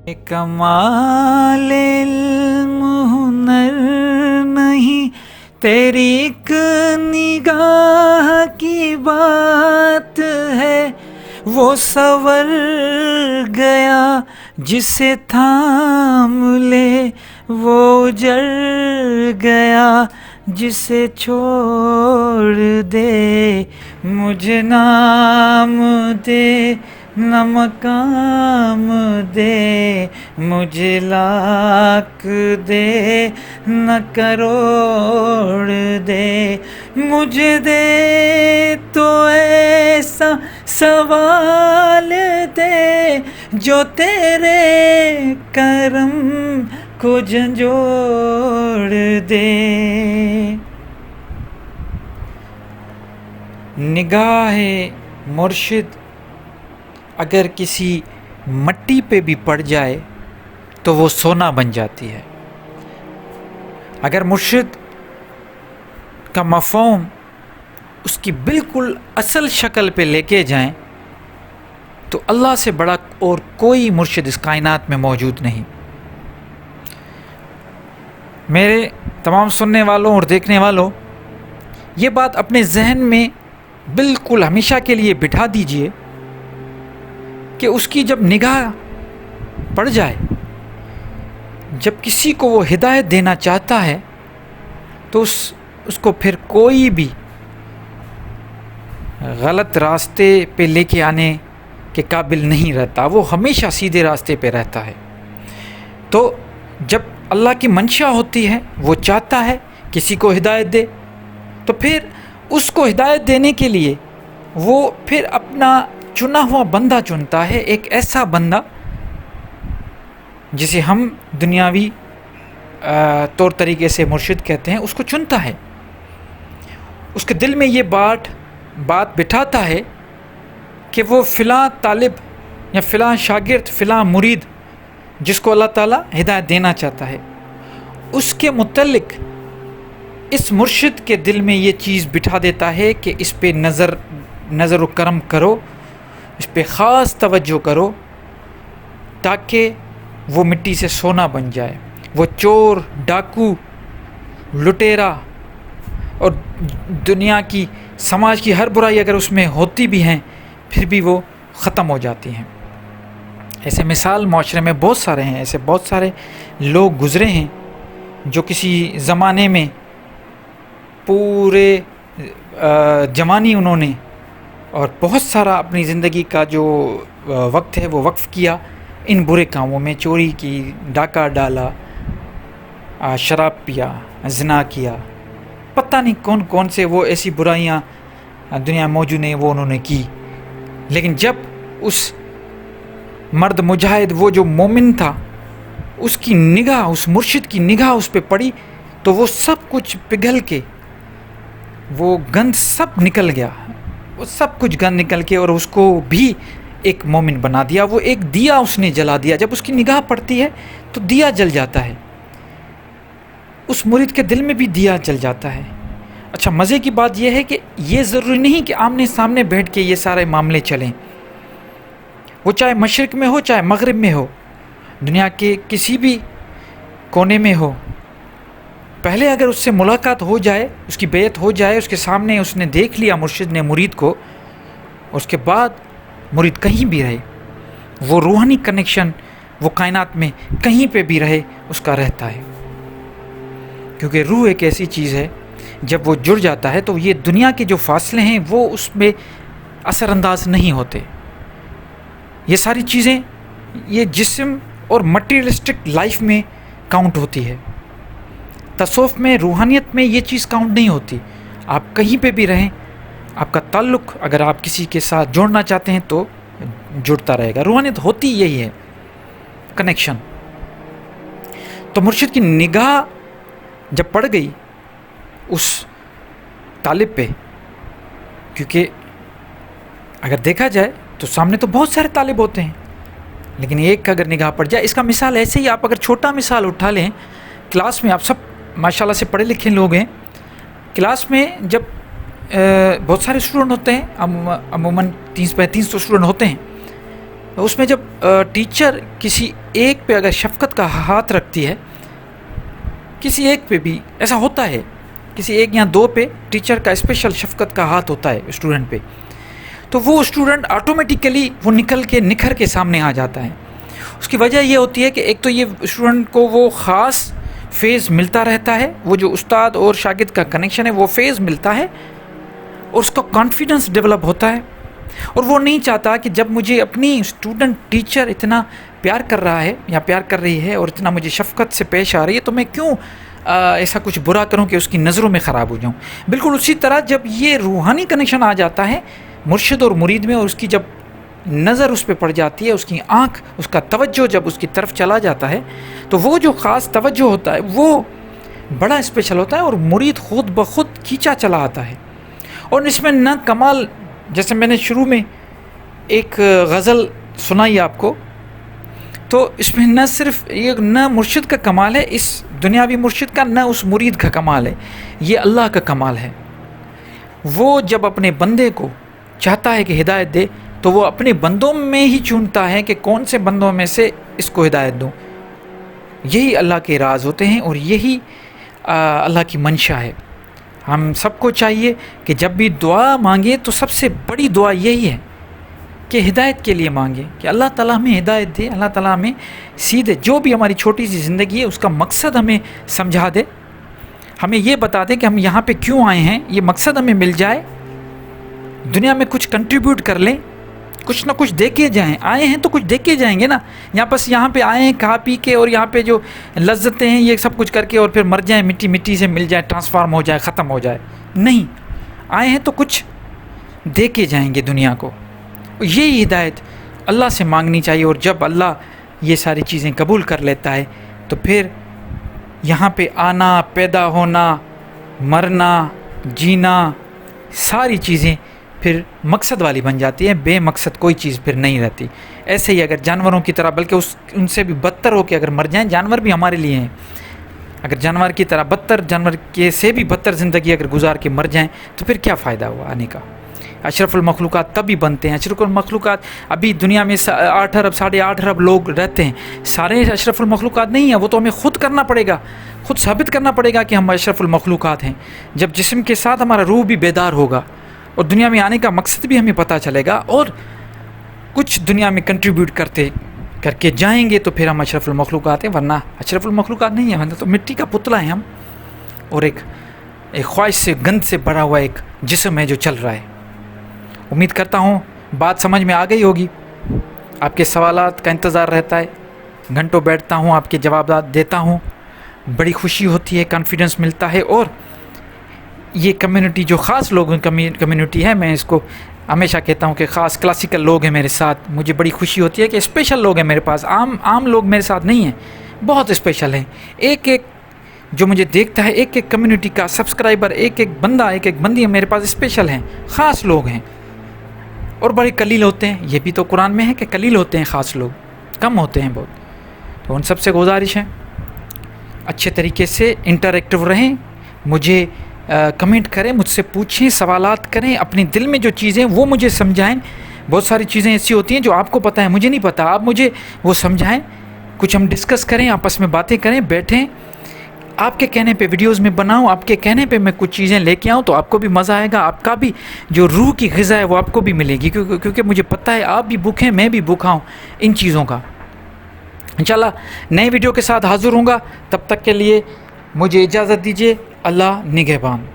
کمال علم ہنر نہیں، تیری ایک نگاہ کی بات ہے، وہ سنور گیا جسے تھام لے، وہ اجڑ گیا جسے چھوڑ دے، مجھے نام دے نہ مقام دے، مجھے لاکھ دے نہ کروڑ دے، مجھے دے تو ایسا سوال دے جو تیرے کرم کو جھنجھوڑ دے۔ نگاہ مرشد اگر کسی مٹی پہ بھی پڑ جائے تو وہ سونا بن جاتی ہے۔ اگر مرشد کا مفہوم اس کی بالکل اصل شکل پہ لے کے جائیں تو اللہ سے بڑا اور کوئی مرشد اس کائنات میں موجود نہیں۔ میرے تمام سننے والوں اور دیکھنے والوں، یہ بات اپنے ذہن میں بالکل ہمیشہ کے لیے بٹھا دیجئے کہ اس کی جب نگاہ پڑ جائے، جب کسی کو وہ ہدایت دینا چاہتا ہے تو اس کو پھر کوئی بھی غلط راستے پہ لے کے آنے کے قابل نہیں رہتا، وہ ہمیشہ سیدھے راستے پہ رہتا ہے۔ تو جب اللہ کی منشا ہوتی ہے، وہ چاہتا ہے کسی کو ہدایت دے، تو پھر اس کو ہدایت دینے کے لیے وہ پھر اپنا چنا ہوا بندہ چنتا ہے، ایک ایسا بندہ جسے ہم دنیاوی طور طریقے سے مرشد کہتے ہیں، اس کو چنتا ہے۔ اس کے دل میں یہ بات بٹھاتا ہے کہ وہ فلاں طالب یا فلاں شاگرد، فلاں مرید جس کو اللہ تعالیٰ ہدایت دینا چاہتا ہے، اس کے متعلق اس مرشد کے دل میں یہ چیز بٹھا دیتا ہے کہ اس پہ نظر و کرم کرو، اس پہ خاص توجہ کرو تاکہ وہ مٹی سے سونا بن جائے۔ وہ چور، ڈاکو، لٹیرا اور دنیا کی، سماج کی ہر برائی اگر اس میں ہوتی بھی ہیں پھر بھی وہ ختم ہو جاتی ہیں۔ ایسے مثال معاشرے میں بہت سارے ہیں، ایسے بہت سارے لوگ گزرے ہیں جو کسی زمانے میں پورے جوانی انہوں نے اور بہت سارا اپنی زندگی کا جو وقت ہے وہ وقف کیا ان برے کاموں میں، چوری کی، ڈاکہ ڈالا، شراب پیا، زنا کیا، پتہ نہیں کون کون سے وہ ایسی برائیاں دنیا میں موجود ہیں وہ انہوں نے کی۔ لیکن جب اس مرد مجاہد، وہ جو مومن تھا، اس کی نگاہ، اس مرشد کی نگاہ اس پہ پڑی تو وہ سب کچھ پگھل کے، وہ گند سب نکل گیا، وہ سب کچھ گند نکل کے اور اس کو بھی ایک مومن بنا دیا۔ وہ ایک دیا اس نے جلا دیا، جب اس کی نگاہ پڑتی ہے تو دیا جل جاتا ہے، اس مرید کے دل میں بھی دیا جل جاتا ہے۔ اچھا، مزے کی بات یہ ہے کہ یہ ضروری نہیں کہ آمنے سامنے بیٹھ کے یہ سارے معاملے چلیں، وہ چاہے مشرق میں ہو چاہے مغرب میں ہو، دنیا کے کسی بھی کونے میں ہو، پہلے اگر اس سے ملاقات ہو جائے، اس کی بیعت ہو جائے، اس کے سامنے اس نے دیکھ لیا مرشد نے مرید کو، اس کے بعد مرید کہیں بھی رہے، وہ روحانی کنیکشن وہ کائنات میں کہیں پہ بھی رہے اس کا رہتا ہے، کیونکہ روح ایک ایسی چیز ہے جب وہ جڑ جاتا ہے تو یہ دنیا کے جو فاصلے ہیں وہ اس میں اثر انداز نہیں ہوتے۔ یہ ساری چیزیں یہ جسم اور مٹیریلسٹک لائف میں کاؤنٹ ہوتی ہے، تصوف میں، روحانیت میں یہ چیز کاؤنٹ نہیں ہوتی۔ آپ کہیں پہ بھی رہیں، آپ کا تعلق اگر آپ کسی کے ساتھ جوڑنا چاہتے ہیں تو جڑتا رہے گا۔ روحانیت ہوتی یہی ہے، کنیکشن۔ تو مرشد کی نگاہ جب پڑ گئی اس طالب پہ، کیونکہ اگر دیکھا جائے تو سامنے تو بہت سارے طالب ہوتے ہیں، لیکن ایک اگر نگاہ پڑ جائے، اس کا مثال ایسے ہی، آپ اگر چھوٹا مثال اٹھا لیں، کلاس میں آپ سب ماشاءاللہ سے پڑھے لکھے لوگ ہیں، کلاس میں جب بہت سارے اسٹوڈنٹ ہوتے ہیں، عموماً 30-35 اسٹوڈنٹ ہوتے ہیں، اس میں جب ٹیچر کسی ایک پہ اگر شفقت کا ہاتھ رکھتی ہے، کسی ایک پہ بھی ایسا ہوتا ہے، کسی ایک یا دو پہ ٹیچر کا اسپیشل شفقت کا ہاتھ ہوتا ہے اسٹوڈنٹ پہ، تو وہ اسٹوڈنٹ آٹومیٹیکلی وہ نکھر کے سامنے آ جاتا ہے۔ اس کی وجہ یہ ہوتی ہے کہ ایک تو یہ اسٹوڈنٹ کو وہ خاص فیز ملتا رہتا ہے، وہ جو استاد اور شاگرد کا کنیکشن ہے وہ فیز ملتا ہے، اور اس کا کانفیڈنس ڈیولپ ہوتا ہے، اور وہ نہیں چاہتا کہ جب مجھے اپنی اسٹوڈنٹ ٹیچر اتنا پیار کر رہا ہے یا پیار کر رہی ہے اور اتنا مجھے شفقت سے پیش آ رہی ہے تو میں کیوں ایسا کچھ برا کروں کہ اس کی نظروں میں خراب ہو جاؤں۔ بالکل اسی طرح جب یہ روحانی کنیکشن آ جاتا ہے مرشد اور مرید میں، اور اس کی جب نظر اس پہ پڑ جاتی ہے، اس کی آنکھ، اس کا توجہ جب اس کی طرف چلا جاتا ہے، تو وہ جو خاص توجہ ہوتا ہے وہ بڑا اسپیشل ہوتا ہے، اور مرید خود بخود کھینچا چلا آتا ہے۔ اور اس میں نہ کمال، جیسے میں نے شروع میں ایک غزل سنائی آپ کو، تو اس میں نہ صرف یہ نہ مرشد کا کمال ہے اس دنیاوی مرشد کا، نہ اس مرید کا کمال ہے، یہ اللہ کا کمال ہے۔ وہ جب اپنے بندے کو چاہتا ہے کہ ہدایت دے تو وہ اپنے بندوں میں ہی چنتا ہے کہ کون سے بندوں میں سے اس کو ہدایت دوں۔ یہی اللہ کے راز ہوتے ہیں، اور یہی اللہ کی منشا ہے۔ ہم سب کو چاہیے کہ جب بھی دعا مانگے تو سب سے بڑی دعا یہی ہے کہ ہدایت کے لیے مانگے، کہ اللہ تعالیٰ ہمیں ہدایت دے، اللہ تعالیٰ ہمیں سیدھے جو بھی ہماری چھوٹی سی زندگی ہے اس کا مقصد ہمیں سمجھا دے، ہمیں یہ بتا دے کہ ہم یہاں پہ کیوں آئے ہیں، یہ مقصد ہمیں مل جائے، دنیا میں کچھ کنٹریبیوٹ کر لیں، کچھ نہ کچھ دے کے جائیں۔ آئے ہیں تو کچھ دے کے جائیں گے نا، یہاں پہ آئے ہیں کھا پی کے اور یہاں پہ جو لذتیں ہیں یہ سب کچھ کر کے اور پھر مر جائیں، مٹی سے مل جائے، ٹرانسفارم ہو جائے، ختم ہو جائے، نہیں، آئے ہیں تو کچھ دے کے جائیں گے دنیا کو۔ یہی ہدایت اللہ سے مانگنی چاہیے، اور جب اللہ یہ ساری چیزیں قبول کر لیتا ہے تو پھر یہاں پہ آنا، پیدا ہونا، مرنا، جینا، ساری چیزیں پھر مقصد والی بن جاتی ہیں، بے مقصد کوئی چیز پھر نہیں رہتی۔ ایسے ہی اگر جانوروں کی طرح، بلکہ ان سے بھی بدتر ہو کے اگر مر جائیں، جانور بھی ہمارے لیے ہیں، اگر جانور کی طرح بدتر، جانور کے سے بھی بدتر زندگی اگر گزار کے مر جائیں تو پھر کیا فائدہ ہوا آنے کا۔ اشرف المخلوقات تب ہی بنتے ہیں، اشرف المخلوقات ابھی دنیا میں 8 ارب 8.5 ارب لوگ رہتے ہیں، سارے اشرف المخلوقات نہیں ہیں، وہ تو ہمیں خود کرنا پڑے گا، خود ثابت کرنا پڑے گا کہ ہم اشرف المخلوقات ہیں۔ جب جسم کے ساتھ ہمارا روح بھی بیدار ہوگا اور دنیا میں آنے کا مقصد بھی ہمیں پتہ چلے گا، اور کچھ دنیا میں کنٹریبیوٹ کر کے جائیں گے تو پھر ہم اشرف المخلوقات ہیں، ورنہ اشرف المخلوقات نہیں ہیں، ورنہ تو مٹی کا پتلا ہے ہم، اور ایک خواہش سے، گند سے بھرا ہوا ایک جسم ہے جو چل رہا ہے۔ امید کرتا ہوں بات سمجھ میں آ گئی ہوگی۔ آپ کے سوالات کا انتظار رہتا ہے، گھنٹوں بیٹھتا ہوں، آپ کے جوابات دیتا ہوں، بڑی خوشی ہوتی ہے، کانفیڈنس ملتا ہے، اور یہ کمیونٹی جو خاص لوگوں کی کمیونٹی ہے، میں اس کو ہمیشہ کہتا ہوں کہ خاص کلاسیکل لوگ ہیں میرے ساتھ، مجھے بڑی خوشی ہوتی ہے کہ اسپیشل لوگ ہیں میرے پاس، عام لوگ میرے ساتھ نہیں ہیں، بہت اسپیشل ہیں، ایک جو مجھے دیکھتا ہے، ایک کمیونٹی کا سبسکرائبر، ایک بندہ، ایک بندی میرے پاس اسپیشل ہیں، خاص لوگ ہیں، اور بڑے قلیل ہوتے ہیں، یہ بھی تو قرآن میں ہے کہ قلیل ہوتے ہیں خاص لوگ، کم ہوتے ہیں بہت۔ تو ان سب سے گزارش ہے اچھے طریقے سے انٹریکٹیو رہیں، مجھے کمنٹ کریں، مجھ سے پوچھیں، سوالات کریں، اپنے دل میں جو چیزیں وہ مجھے سمجھائیں۔ بہت ساری چیزیں ایسی ہوتی ہیں جو آپ کو پتہ ہے، مجھے نہیں پتہ، آپ مجھے وہ سمجھائیں، کچھ ہم ڈسکس کریں، آپس میں باتیں کریں، بیٹھیں، آپ کے کہنے پہ ویڈیوز میں بناؤں، آپ کے کہنے پہ میں کچھ چیزیں لے کے آؤں تو آپ کو بھی مزہ آئے گا، آپ کا بھی جو روح کی غذا ہے وہ آپ کو بھی ملے گی، کیونکہ مجھے پتہ ہے آپ بھی بھوکے ہیں، میں بھی بھوکا ہوں ان چیزوں کا۔ انشاءاللہ نئے ویڈیو کے ساتھ حاضر ہوں گا، تب تک کے لیے مجھے اجازت دیجیے، اللہ نگہبان۔